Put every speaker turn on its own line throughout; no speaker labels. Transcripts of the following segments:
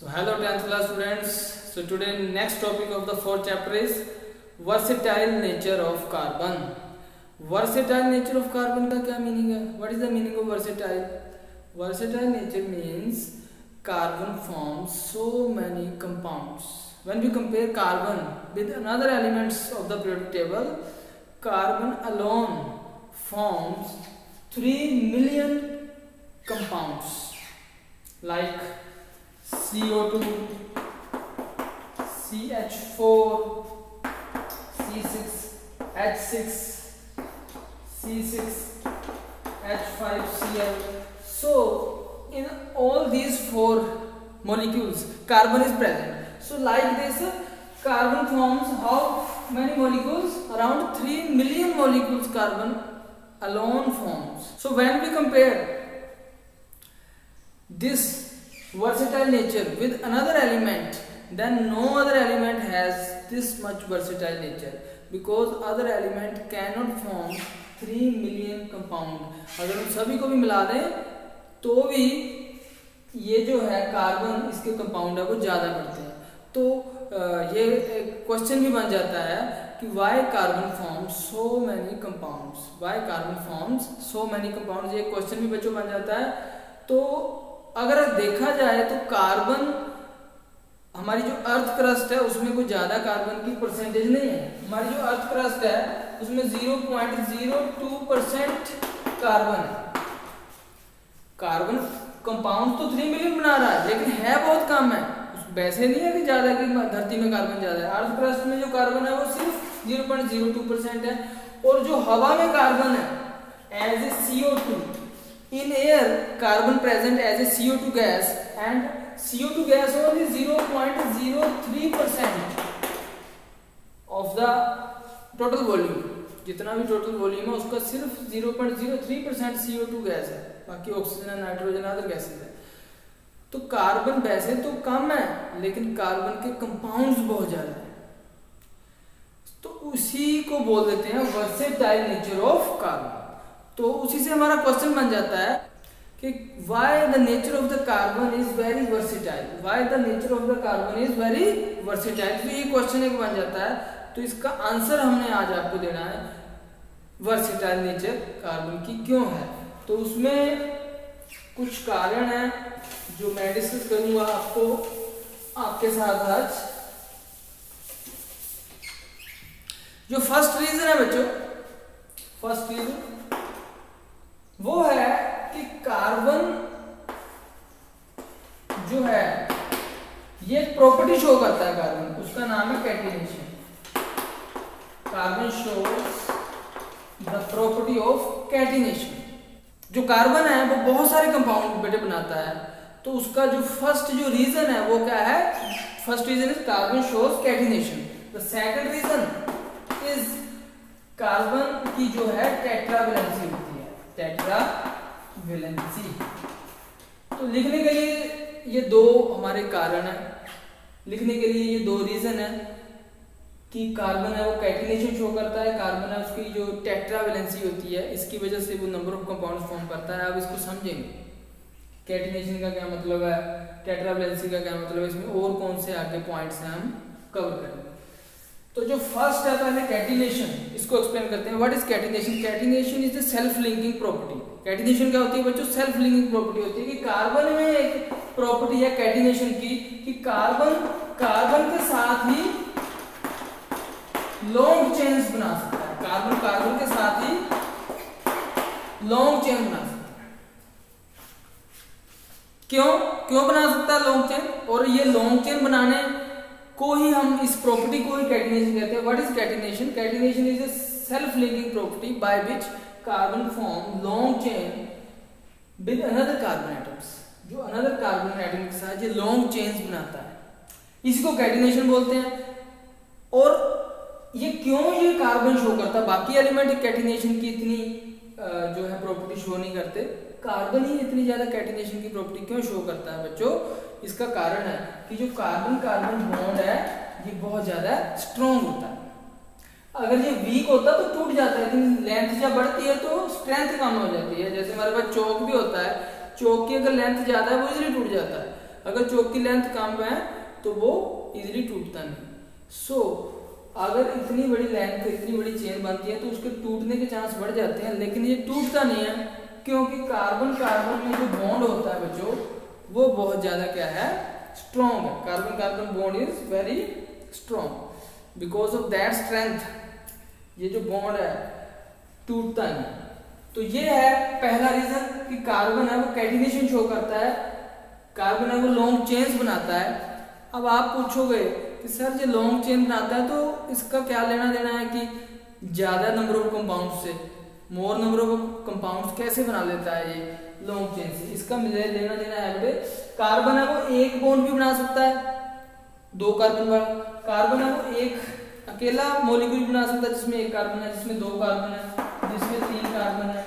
So hello 10th class students. So today next topic of the fourth chapter is versatile nature of carbon. Versatile nature of carbon का क्या meaning है? What is the meaning of versatile? Versatile nature means carbon forms so many compounds. When we compare carbon with another elements of the periodic table, carbon alone forms 3 million compounds like CO2, CH4, C6H6, C6H5Cl. So in all these 4 molecules carbon is present. So like this carbon forms how many molecules? Around 3 million molecules carbon alone forms. So when we compare this versatile nature with another element, then no other element has this much versatile nature, because other element cannot form 3 million compound. अगर हम सभी को भी मिला दें तो भी ये जो है कार्बन इसके कंपाउंड है वो ज़्यादा बढ़ते हैं. तो ये एक क्वेश्चन भी बन जाता है कि why carbon forms so many compounds, why carbon forms so many compounds, ये क्वेश्चन भी बच्चों बन जाता है. तो अगर देखा जाए तो कार्बन, हमारी जो अर्थ क्रस्ट है उसमें कोई ज्यादा कार्बन की परसेंटेज नहीं है. हमारी जो अर्थ क्रस्ट है उसमें 0.02% कार्बन है. कार्बन कंपाउंड तो 3 मिलियन बना रहा है लेकिन है बहुत कम है. वैसे नहीं है कि ज्यादा की धरती में कार्बन ज्यादा है. अर्थ क्रस्ट में जो कार्बन है वो सिर्फ 0.02% है. और जो हवा में कार्बन है as a CO2, in air carbon present as a CO2 gas, and CO2 gas only 0.03% of the total volume. जितना भी टोटल वॉल्यूम है उसका सिर्फ 0.03% CO2 गैस है, बाकी ऑक्सीजन, नाइट्रोजन, अदर गैसेस है. तो कार्बन वैसे तो कम है लेकिन कार्बन के कंपाउंड्स बहुत ज्यादा है. तो उसी को बोल देते हैं वर्सेटाइल नेचर ऑफ कार्बन. तो उसी से हमारा क्वेश्चन बन जाता है कि why the nature of the carbon is very versatile, why the nature of the carbon is very versatile. तो ये क्वेश्चन एक बन जाता है. तो इसका आंसर हमने आज आपको देना है वर्सेटाइल नेचर कार्बन की क्यों है. तो उसमें कुछ कारण है जो मैं डिस्कस करूंगा आपके साथ आज. जो फर्स्ट रीजन है बच्चों, फर्स्ट रीजन वो है कि कार्बन जो है ये प्रॉपर्टी शो करता है कार्बन, उसका नाम है catenation. Carbon shows the property of catenation. जो कार्बन है वो बहुत सारे कंपाउंड बेटे बनाता है. तो उसका जो फर्स्ट जो रीजन है वो क्या है? First reason is carbon shows catenation. The second reason is carbon की जो है टेट्रावैलेंसी होती है, टेट्रावैलेंसी. तो लिखने के लिए ये दो हमारे कारण है, लिखने के लिए ये दो रीजन है कि कार्बन है वो कैटिनेशन शो करता है, कार्बन है उसकी जो टेट्रावैलेंसी होती है इसकी वजह से वो नंबर ऑफ कंपाउंड्स फॉर्म करता है. अब इसको समझेंगे कैटिनेशन का क्या मतलब है, टेट्रावैलेंसी का क्या मतलब है, इसमें और कौन से आगे पॉइंट्स हैं हम कवर करेंगे. तो जो फर्स्ट है पहले कैटिनेशन, इसको एक्सप्लेन करते हैं. What is catenation? Catenation is the self linking property. Catenation क्या होती है बच्चों? सेल्फ लिंकिंग प्रॉपर्टी होती है कि कार्बन में एक प्रॉपर्टी है कैटिनेशन की कि कार्बन के साथ ही लॉन्ग चेन्स बना सकता है. कार्बन के साथ ही लॉन्ग चेन बना सकता है. क्यों बना सकता है लॉन्ग चेन? और ये लॉन्ग चेन बनाने को ही हम इस प्रॉपर्टी को ही कैटिनेशन कहते हैं. What is catenation? Catenation is a self linking property by which carbon form long chain with another carbon atoms. जो अनदर कार्बन एटम के साथ ये लॉन्ग चेन्स बनाता है, इसी को कैटिनेशन बोलते हैं. और ये क्यों ये कार्बन शो करता है? बाकी एलिमेंट कैटिनेशन की इतनी जो है प्रॉपर्टी शो नहीं करते, कार्बन ही इतनी ज्यादा कैटिनेशन की प्रॉपर्टी क्यों शो करता है बच्चों? इसका कारण है कि जो कार्बन बॉन्ड है ये बहुत ज्यादा स्ट्रॉन्ग होता है. अगर ये वीक होता तो टूट जाता है, लेकिन लेंथ जब बढ़ती है तो स्ट्रेंथ कम हो जाती है. जैसे हमारे पास चौक भी होता है, चौक की अगर लेंथ ज्यादा है वो इजीली टूट जाता है, अगर चौक की लेंथ कम है तो वो इजीली टूटता नहीं। सो अगर इतनी बड़ी लेंथ, इतनी बड़ी चेन बनती है तो उसके टूटने के चांस बढ़ जाते हैं, लेकिन ये टूटता नहीं है क्योंकि कार्बन कार्बन में जो बॉन्ड होता है बच्चों वो बहुत ज्यादा क्या है, स्ट्रॉन्ग है। Carbon carbon bond is very strong, because of that strength ये जो बॉन्ड है टूटता नहीं। तो ये है पहला रीजन कि कार्बन है वो कैटिनेशन शो करता है, कार्बन है वो लॉन्ग चेन्स बनाता है। अब आप पूछोगे कि सर ये लॉन्ग चेन बनाता है तो इसका क्या लेना देना है कि ज्यादा नंबर ऑफ कंपाउंड से, मोर नंबर ऑफ कंपाउंड्स कैसे बना लेता है ये लॉन्ग चेन से? इसका लेना देना है बेटे, कार्बन है वो एक बॉन्ड भी बना सकता है, 2 कार्बन वाला। कार्बन है वो एक अकेला मॉलिक्यूल बना सकता है जिसमें 1 कार्बन है, जिसमें 2 कार्बन है, जिसमें 3 कार्बन है,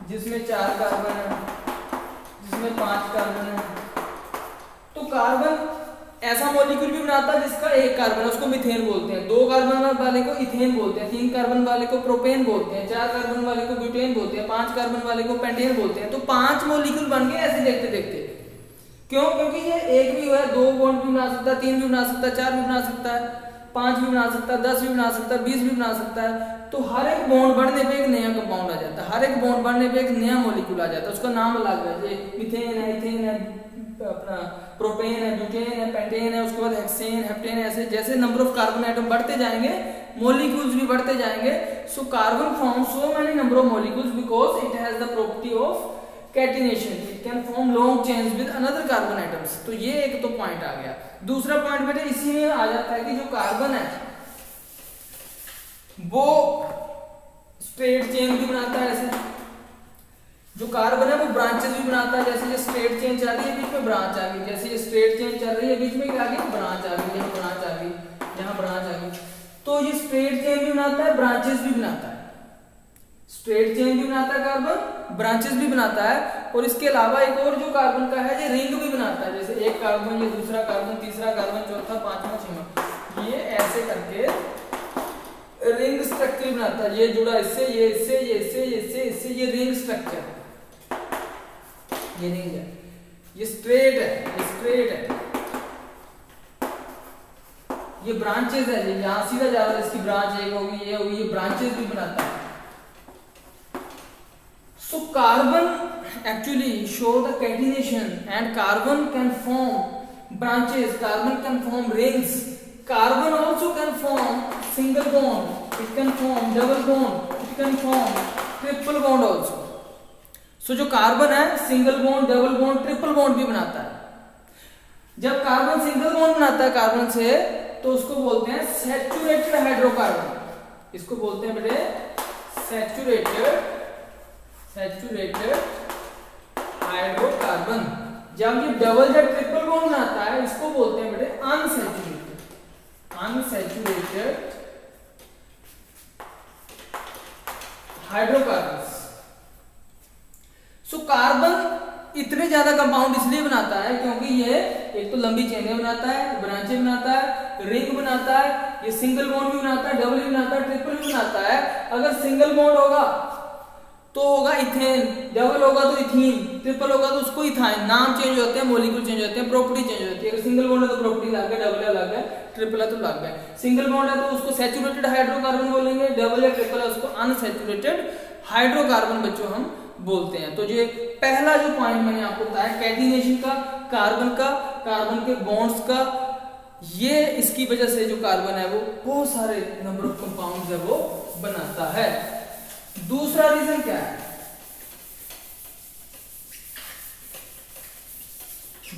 जिसमें 4 कार्बन है, जिसमें 5 कार्बन है। तो कार्बन ऐसा मॉलिक्यूल भी बनाता है जिसका 1 कार्बन है, उसको मीथेन बोलते हैं। 2 कार्बन वाले को इथेन बोलते हैं, 3 कार्बन वाले को प्रोपेन बोलते हैं, 4 कार्बन वाले को ब्यूटेन बोलते हैं, 5 कार्बन वाले को पेंटेन बोलते हैं। तो 5 मॉलिक्यूल बन गए ऐसे देखते देखते। क्यों? क्योंकि ये एक भी है 2 बॉन्ड भी बना सकता है, 3 भी बना सकता है, 4 भी बना सकता है, 5 भी बना सकता है, 10 भी बना सकता है, 20 भी बना सकता है। तो हर एक बॉन्ड बढ़ने पे एक नया कंपाउंड आ जाता है, हर एक बॉन्ड बढ़ने पे एक नया मॉलिक्यूल आ जाता है, उसका नाम अलग है। ये मीथेन है, इथेन है, अपना प्रोपेन है, ब्यूटेन है, पेंटेन है, उसके बाद हेक्सेन, हेप्टेन, ऐसे जैसे नंबर ऑफ कार्बन एटम बढ़ते जाएंगे मॉलिक्यूल्स भी बढ़ते जाएंगे। So carbon form so many number of molecules because it has the property of catenation, it can form long chains with another carbon atoms. तो ये एक तो पॉइंट आ गया। दूसरा पॉइंट बेटे इसी में आ जाता है कि जो कार्बन है वो स्ट्रेट चेन भी बनाता है। ऐसे जो कार्बन है वो ब्रांचेस भी बनाता है, जैसे ये स्ट्रेट चेन चल रही है बीच में ब्रांच आ गई, जैसे ये स्ट्रेट चेन चल रही है बीच में क्या आ गई, ब्रांच आ गई, यहाँ ब्रांच आ गई, यहाँ ब्रांच आ गई। तो ये स्ट्रेट चेन भी बनाता है, ब्रांचेस भी बनाता है। स्ट्रेट चेन भी बनाता है कार्बन, ब्रांचेस भी बनाता है। और इसके अलावा एक और जो कार्बन का है ये रिंग भी बनाता है, जैसे एक कार्बन, ये दूसरा कार्बन, तीसरा कार्बन, चौथा, पांचवा, छठवां, ये ऐसे करके रिंग स्ट्रक्चर बनाता है। ये जुड़ा इससे, ये इससे, ये इससे, ये इससे, इससे, ये रिंग स्ट्रक्चर, ये रिंग है, ये स्ट्रेट है, ये स्ट्रेट है, ये ब्रांचेस है, ये यहां सीधा जा रहा है, इसकी ब्रांच एक होगी, ये होगी, ये ब्रांचेस भी बनाता है। So carbon actually show the catenation and carbon can form branches, carbon can form rings, carbon also can form single bond, it can form double bond, it can form triple bond also. So जो carbon है single bond, double bond, triple bond भी बनाता है। जब carbon single bond बनाता है carbon से तो उसको बोलते हैं सैचुरेटेड हाइड्रोकार्बन। इसको बोलते हैं बेटे सैचुरेटेड हाइड्रोकार्बन। जब ये डबल या ट्रिपल बॉन्ड बनाता है इसको बोलते हैं बेटे अनसैचुरेटेड हाइड्रोकार्बन्स। सो कार्बन इतने ज्यादा कंपाउंड इसलिए बनाता है क्योंकि ये एक तो लंबी चेनें बनाता है, ब्रांचें बनाता है, रिंग बनाता है, ये सिंगल बॉन्ड भी बनाता है, डबल भी बनाता है, ट्रिपल भी बनाता है। अगर सिंगल बॉन्ड होगा तो होगा इथेन, डबल होगा तो इथीन, ट्रिपल होगा तो उसको इथाइन। नाम चेंज होते हैं, मॉलिक्यूल चेंज होते हैं, प्रॉपर्टी चेंज होती है। अगर सिंगल बॉन्ड है तो प्रॉपर्टी लग गया, डबल है लग गया, ट्रिपल है तो लग गया। सिंगल बॉन्ड है तो उसको सैचुरेटेड हाइड्रोकार्बन बोलेंगे, डबल या ट्रिपल है उसको अनसैचुरेटेड हाइड्रोकार्बन बच्चों हम बोलते हैं। तो ये पहला जो पॉइंट मैंने आपको बताया कैटिनेशन का, कार्बन के बॉन्ड्स का, ये इसकी वजह से जो कार्बन है वो बहुत सारे नंबर ऑफ कंपाउंड्स है वो बनाता है। दूसरा रीजन क्या है?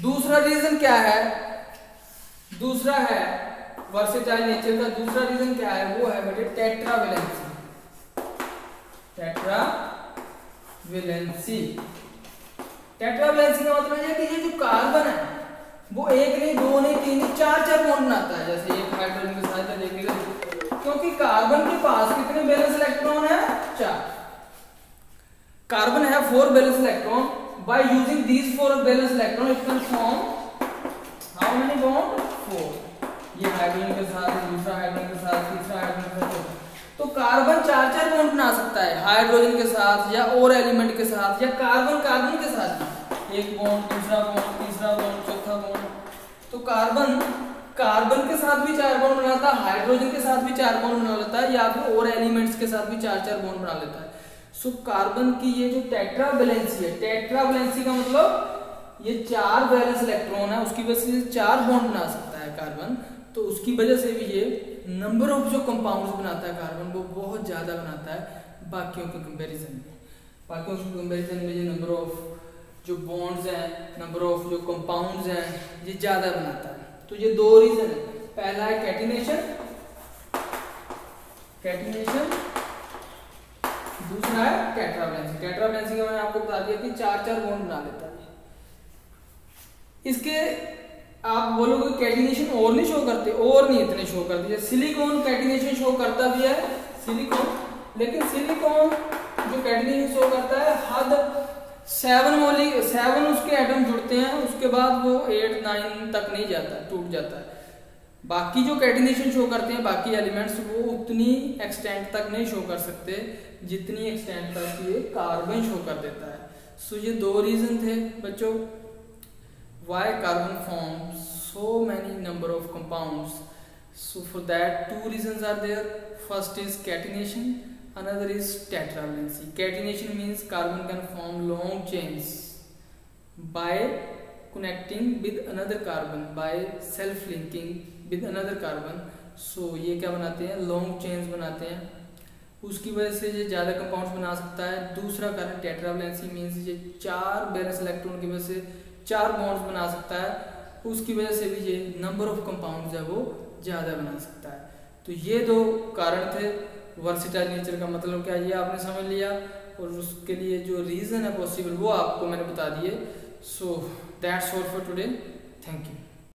दूसरा रीजन क्या है? दूसरा है वर्सेटाइल नेचर का। दूसरा रीजन क्या है? वो है बेटे टेट्रावेलेंसी। टेट्रावेलेंसी का मतलब है कि ये जो कार्बन है वो एक नहीं, दो नहीं, तीन नहीं, चार बॉन्ड बनाता है। जैसे एक हाइड्रोजन के साथ देखिएगा, क्योंकि कार्बन के पास कितने वैलेंस इलेक्ट्रॉन है? 4। कार्बन है 4 valence electron. By using these 4 valence electron it can form how many bond? 4। ये हाइड्रोजन के साथ, दूसरा हाइड्रोजन के साथ, तीसरा हाइड्रोजन के साथ। तो कार्बन 4 बॉन्ड बना सकता है हाइड्रोजन के साथ या और एलिमेंट के साथ या कार्बन के साथ। एक बॉन्ड, दूसरा बॉन्ड, तीसरा बॉन्ड, चौथा बॉन्ड, कार्बन के साथ भी 4 बॉन्ड बनाता है, हाइड्रोजन के साथ भी 4 बॉन्ड बना लेता है, या फिर और एलिमेंट्स के साथ भी 4 बॉन्ड बना लेता है। सो कार्बन की ये जो टेट्रावैलेंसी है, टेट्रावैलेंसी का मतलब ये 4 वैलेंस इलेक्ट्रॉन है, उसकी वजह से 4 बॉन्ड बना सकता है कार्बन। तो उसकी वजह से भी ये नंबर ऑफ जो कंपाउंड्स बनाता है कार्बन वो बहुत ज्यादा बनाता है बाकियों के कंपैरिजन में। बाकियों के कंपैरिजन में ये नंबर ऑफ जो बॉन्ड्स हैं, नंबर ऑफ जो कंपाउंड्स हैं, ये ज्यादा बनाता है। तो ये 2 रीजन है, पहला है कैटिनेशन, दूसरा है टेट्रावैलेंसी। टेट्रावैलेंसी का मैंने आपको बता दिया कि 4 बॉन्ड बना लेता है। इसके आप बोलोगे कैटिनेशन और नहीं शो करते, और नहीं इतने शो करते। जैसे सिलिकॉन कैटिनेशन शो करता भी है सिलिकॉन, लेकिन सिलिकॉन जो कैटिनेशन शो करता है हद 7 उसके एटम जुड़ते हैं, उसके बाद वो 8 9 तक नहीं जाता, टूट जाता है। बाकी जो कैटिनेशन शो करते हैं बाकी एलिमेंट्स वो उतनी एक्सटेंट तक नहीं शो कर सकते जितनी एक्सटेंट तक ये कार्बन शो कर देता है। सो ये 2 रीजन थे बच्चों, why carbon forms so many number of compounds. So for that 2 reasons are there. First is catenation, another is tetravalency. Catenation means carbon can form long chains by connecting with another carbon, by self linking with another carbon. So ये क्या बनाते हैं, long chains बनाते हैं, उसकी वजह से ये ज़्यादा कंपाउंड्स बना सकता है। दूसरा कारण टेट्रावैलेंसी मीन्स ये 4 वैलेंस इलेक्ट्रॉन की वजह से 4 बॉन्ड्स बना सकता है, उसकी वजह से भी ये नंबर ऑफ कंपाउंड्स है वो ज़्यादा बना सकता है। तो ये 2 कारण थे। वर्सिटाइल नेचर का मतलब क्या, ये आपने समझ लिया, और उसके लिए जो रीज़न है पॉसिबल वो आपको मैंने बता दिए। So that's all for today, thank you.